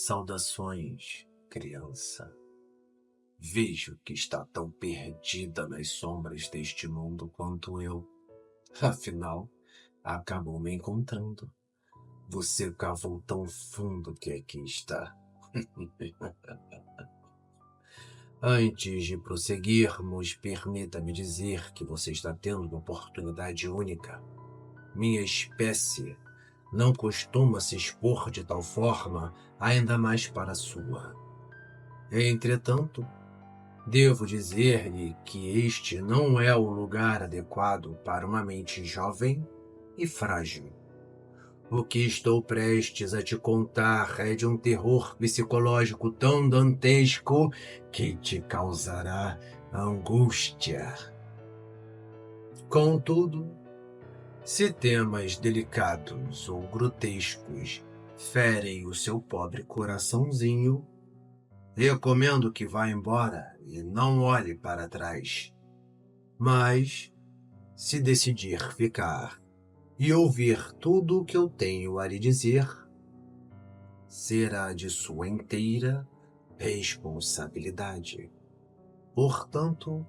Saudações, criança. Vejo que está tão perdida nas sombras deste mundo quanto eu. Afinal, acabou me encontrando. Você cavou tão fundo que aqui está. Antes de prosseguirmos, permita-me dizer que você está tendo uma oportunidade única. Minha espécie não costuma se expor de tal forma, ainda mais para a sua. Entretanto, devo dizer-lhe que este não é o lugar adequado para uma mente jovem e frágil. O que estou prestes a te contar é de um terror psicológico tão dantesco que te causará angústia. Contudo, se temas delicados ou grotescos ferem o seu pobre coraçãozinho, recomendo que vá embora e não olhe para trás. Mas, se decidir ficar e ouvir tudo o que eu tenho a lhe dizer, será de sua inteira responsabilidade. Portanto,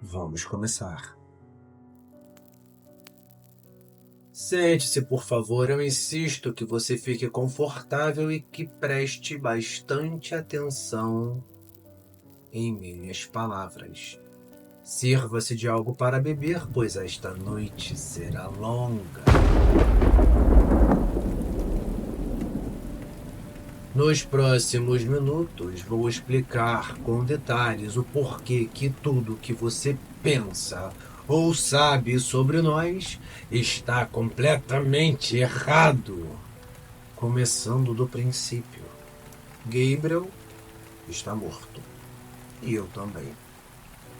vamos começar. Sente-se, por favor, eu insisto que você fique confortável e que preste bastante atenção em minhas palavras. Sirva-se de algo para beber, pois esta noite será longa. Nos próximos minutos, vou explicar com detalhes o porquê que tudo que você pensa ou sabe sobre nós está completamente errado. Começando do princípio. Gabriel está morto. E eu também.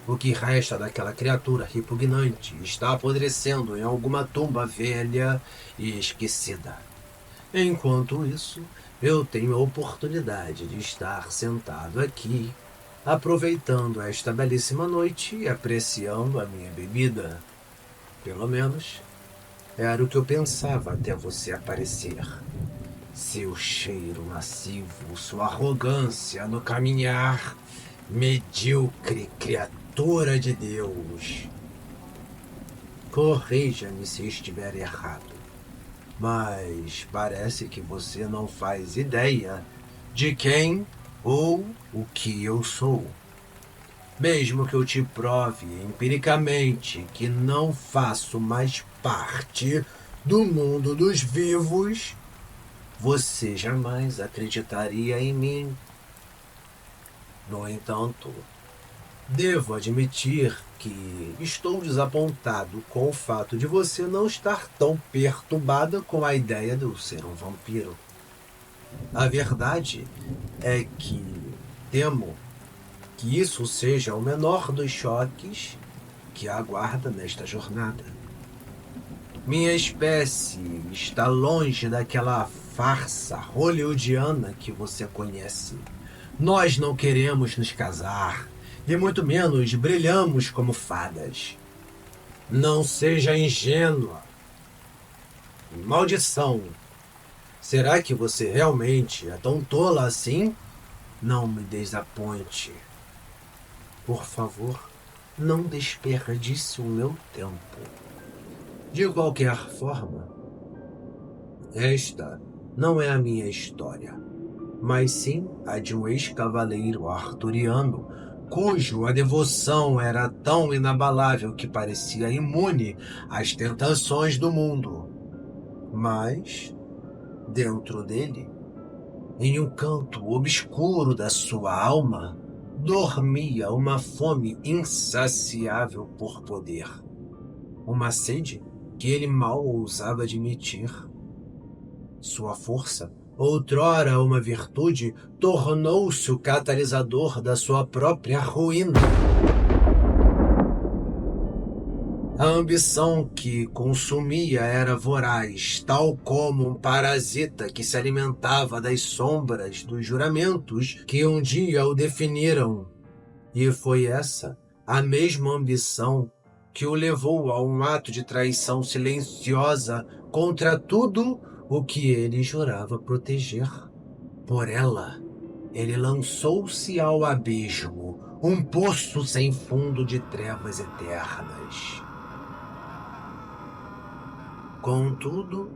O que resta daquela criatura repugnante está apodrecendo em alguma tumba velha e esquecida. Enquanto isso, eu tenho a oportunidade de estar sentado aqui, aproveitando esta belíssima noite e apreciando a minha bebida. Pelo menos, era o que eu pensava até você aparecer. Seu cheiro lascivo, sua arrogância no caminhar, medíocre criatura de Deus. Corrija-me se estiver errado, mas parece que você não faz ideia de quem ou o que eu sou. Mesmo que eu te prove empiricamente que não faço mais parte do mundo dos vivos, você jamais acreditaria em mim. No entanto, devo admitir que estou desapontado com o fato de você não estar tão perturbada com a ideia de eu ser um vampiro. A verdade é que temo que isso seja o menor dos choques que a aguarda nesta jornada. Minha espécie está longe daquela farsa hollywoodiana que você conhece. Nós não queremos nos casar, e muito menos brilhamos como fadas. Não seja ingênua. Maldição! Será que você realmente é tão tola assim? Não me desaponte. Por favor, não desperdice o meu tempo. De qualquer forma, esta não é a minha história, mas sim a de um ex-cavaleiro arturiano, cujo a devoção era tão inabalável que parecia imune às tentações do mundo. Mas, dentro dele, em um canto obscuro da sua alma, dormia uma fome insaciável por poder. Uma sede que ele mal ousava admitir. Sua força, outrora uma virtude, tornou-se o catalisador da sua própria ruína. A ambição que consumia era voraz, tal como um parasita que se alimentava das sombras dos juramentos que um dia o definiram. E foi essa a mesma ambição que o levou a um ato de traição silenciosa contra tudo o que ele jurava proteger. Por ela, ele lançou-se ao abismo, um poço sem fundo de trevas eternas. Contudo,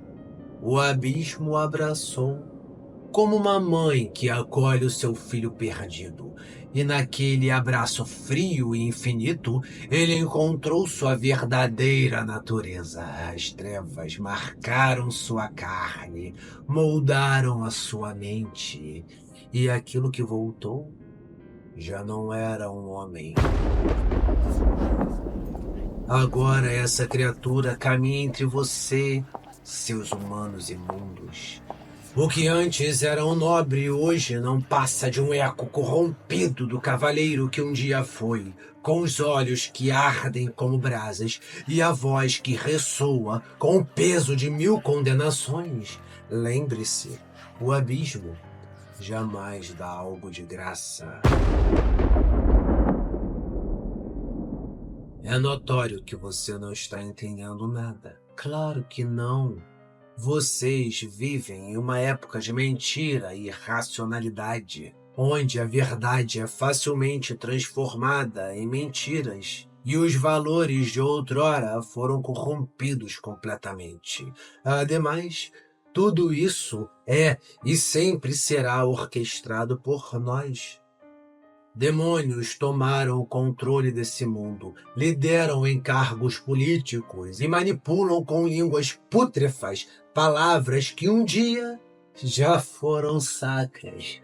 o abismo o abraçou como uma mãe que acolhe o seu filho perdido. E naquele abraço frio e infinito, ele encontrou sua verdadeira natureza. As trevas marcaram sua carne, moldaram a sua mente. E aquilo que voltou já não era um homem. Agora essa criatura caminha entre você, seus humanos imundos. O que antes era um nobre hoje não passa de um eco corrompido do cavaleiro que um dia foi, com os olhos que ardem como brasas e a voz que ressoa com o peso de 1000 condenações. Lembre-se, o abismo jamais dá algo de graça. É notório que você não está entendendo nada. Claro que não. Vocês vivem em uma época de mentira e irracionalidade, onde a verdade é facilmente transformada em mentiras e os valores de outrora foram corrompidos completamente. Ademais, tudo isso é e sempre será orquestrado por nós. Demônios tomaram o controle desse mundo, lideram em cargos políticos e manipulam com línguas pútrefas palavras que um dia já foram sacras.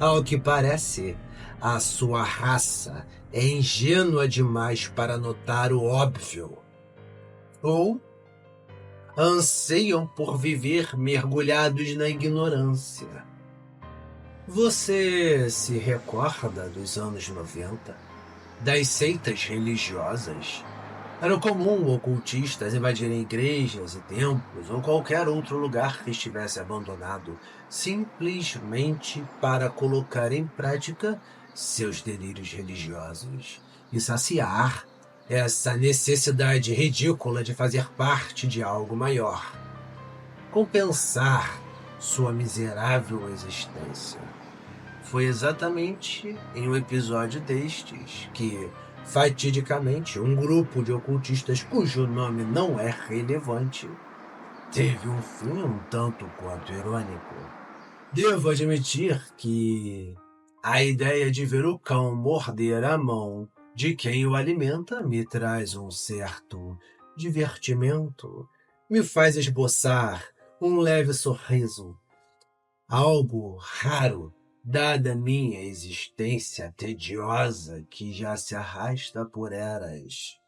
Ao que parece, a sua raça é ingênua demais para notar o óbvio. Ou anseiam por viver mergulhados na ignorância. Você se recorda dos anos 90? Das seitas religiosas? Era comum ocultistas invadirem igrejas e templos ou qualquer outro lugar que estivesse abandonado, simplesmente para colocar em prática seus delírios religiosos e saciar essa necessidade ridícula de fazer parte de algo maior, compensar sua miserável existência. Foi exatamente em um episódio destes que, fatidicamente, um grupo de ocultistas cujo nome não é relevante teve um fim um tanto quanto irônico. Devo admitir que a ideia de ver o cão morder a mão de quem o alimenta me traz um certo divertimento, me faz esboçar um leve sorriso, algo raro, dada minha existência tediosa que já se arrasta por eras.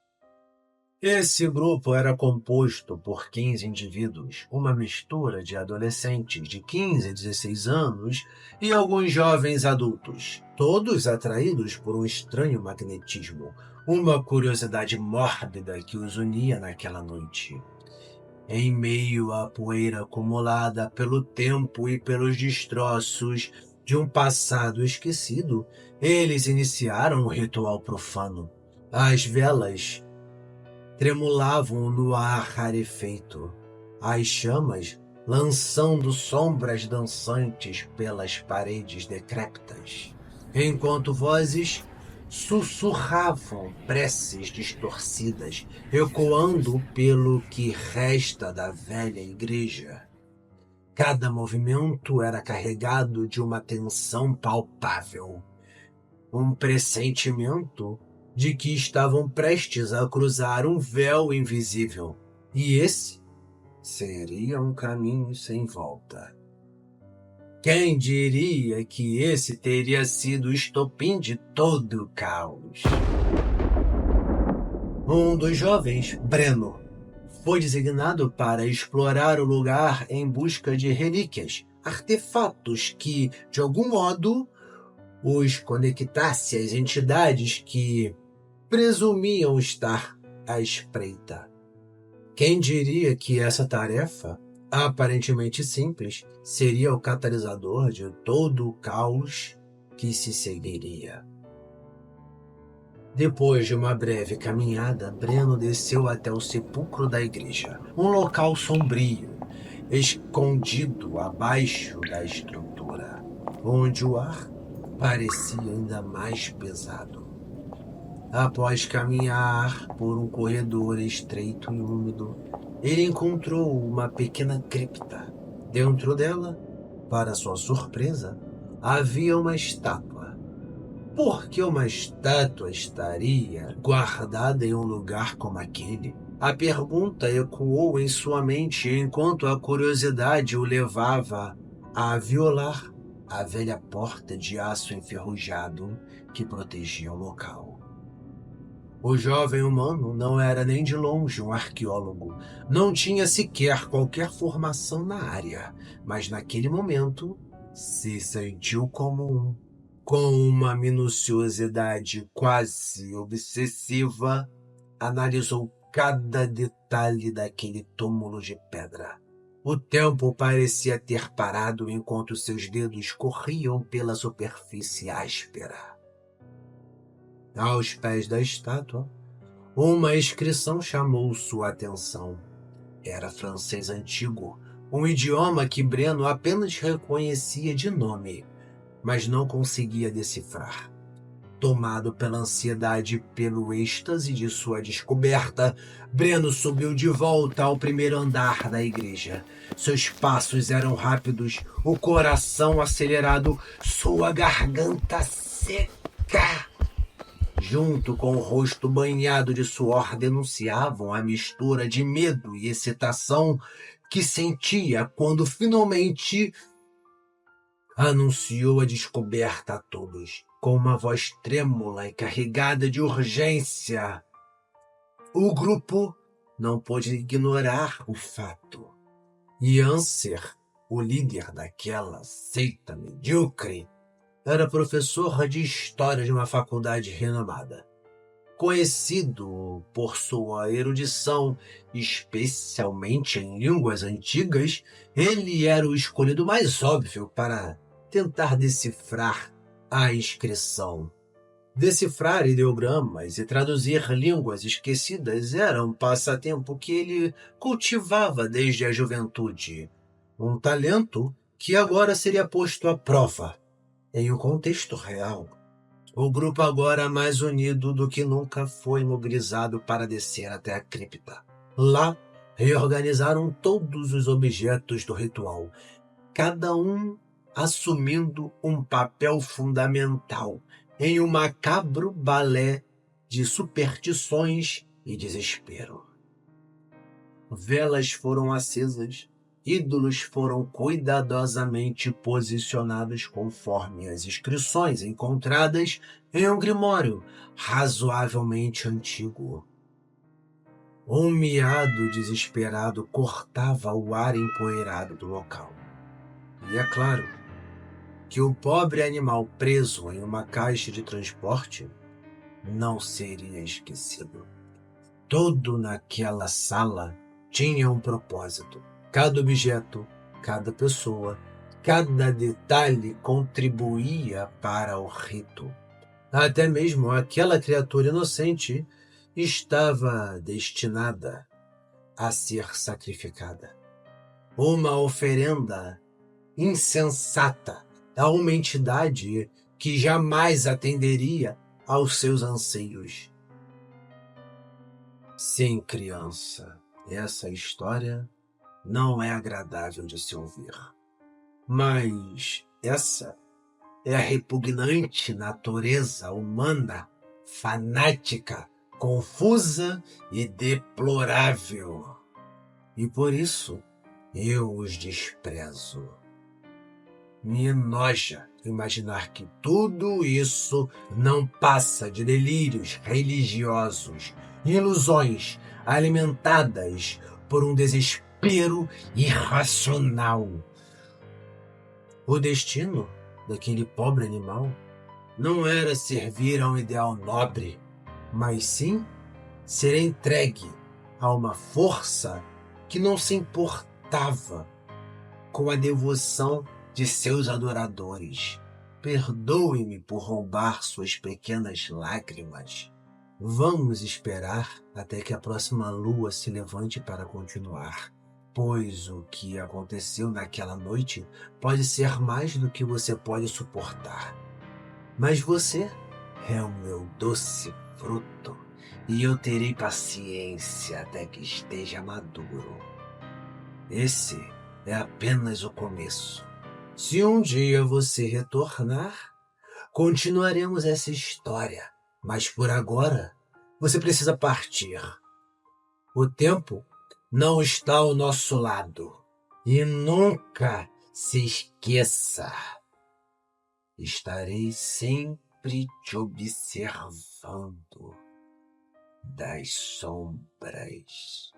Esse grupo era composto por 15 indivíduos, uma mistura de adolescentes de 15 a 16 anos e alguns jovens adultos, todos atraídos por um estranho magnetismo, uma curiosidade mórbida que os unia naquela noite. Em meio à poeira acumulada pelo tempo e pelos destroços de um passado esquecido, eles iniciaram um ritual profano. As velas tremulavam no ar rarefeito, as chamas lançando sombras dançantes pelas paredes decrépitas, enquanto vozes sussurravam preces distorcidas, ecoando pelo que resta da velha igreja. Cada movimento era carregado de uma tensão palpável, um pressentimento de que estavam prestes a cruzar um véu invisível, e esse seria um caminho sem volta. Quem diria que esse teria sido o estopim de todo o caos? Um dos jovens, Breno, foi designado para explorar o lugar em busca de relíquias, artefatos que, de algum modo, os conectasse às entidades que presumiam estar à espreita. Quem diria que essa tarefa, aparentemente simples, seria o catalisador de todo o caos que se seguiria? Depois de uma breve caminhada, Breno desceu até o sepulcro da igreja, um local sombrio, escondido abaixo da estrutura, onde o ar parecia ainda mais pesado. Após caminhar por um corredor estreito e úmido, ele encontrou uma pequena cripta. Dentro dela, para sua surpresa, havia uma estátua. Por que uma estátua estaria guardada em um lugar como aquele? A pergunta ecoou em sua mente enquanto a curiosidade o levava a violar a velha porta de aço enferrujado que protegia o local. O jovem humano não era nem de longe um arqueólogo, não tinha sequer qualquer formação na área, mas naquele momento se sentiu como um. Com uma minuciosidade quase obsessiva, analisou cada detalhe daquele túmulo de pedra. O tempo parecia ter parado enquanto seus dedos corriam pela superfície áspera. Aos pés da estátua, uma inscrição chamou sua atenção. Era francês antigo, um idioma que Breno apenas reconhecia de nome, mas não conseguia decifrar. Tomado pela ansiedade e pelo êxtase de sua descoberta, Breno subiu de volta ao primeiro andar da igreja. Seus passos eram rápidos, o coração acelerado, sua garganta seca. Junto com o rosto banhado de suor, denunciavam a mistura de medo e excitação que sentia quando finalmente anunciou a descoberta a todos, com uma voz trêmula e carregada de urgência. O grupo não pôde ignorar o fato. Yanser, o líder daquela seita medíocre, era professor de história de uma faculdade renomada. Conhecido por sua erudição, especialmente em línguas antigas, ele era o escolhido mais óbvio para tentar decifrar a inscrição. Decifrar ideogramas e traduzir línguas esquecidas era um passatempo que ele cultivava desde a juventude. Um talento que agora seria posto à prova em um contexto real. O grupo agora mais unido do que nunca foi mobilizado para descer até a cripta. Lá, reorganizaram todos os objetos do ritual, cada um assumindo um papel fundamental em um macabro balé de superstições e desespero. Velas foram acesas, ídolos foram cuidadosamente posicionados conforme as inscrições encontradas em um grimório razoavelmente antigo. Um miado desesperado cortava o ar empoeirado do local. E é claro que o pobre animal preso em uma caixa de transporte não seria esquecido. Tudo naquela sala tinha um propósito. Cada objeto, cada pessoa, cada detalhe contribuía para o rito. Até mesmo aquela criatura inocente estava destinada a ser sacrificada. Uma oferenda insensata a uma entidade que jamais atenderia aos seus anseios. Sim, criança, essa história não é agradável de se ouvir. Mas essa é a repugnante natureza humana, fanática, confusa e deplorável. E por isso eu os desprezo. Me enoja imaginar que tudo isso não passa de delírios religiosos, ilusões alimentadas por um desespero irracional. O destino daquele pobre animal não era servir a um ideal nobre, mas sim ser entregue a uma força que não se importava com a devoção de seus adoradores. Perdoe-me por roubar suas pequenas lágrimas. Vamos esperar até que a próxima lua se levante para continuar, pois o que aconteceu naquela noite pode ser mais do que você pode suportar. Mas você é o meu doce fruto, e eu terei paciência até que esteja maduro. Esse é apenas o começo. Se um dia você retornar, continuaremos essa história, mas por agora você precisa partir. O tempo não está ao nosso lado. E nunca se esqueça, estarei sempre te observando das sombras.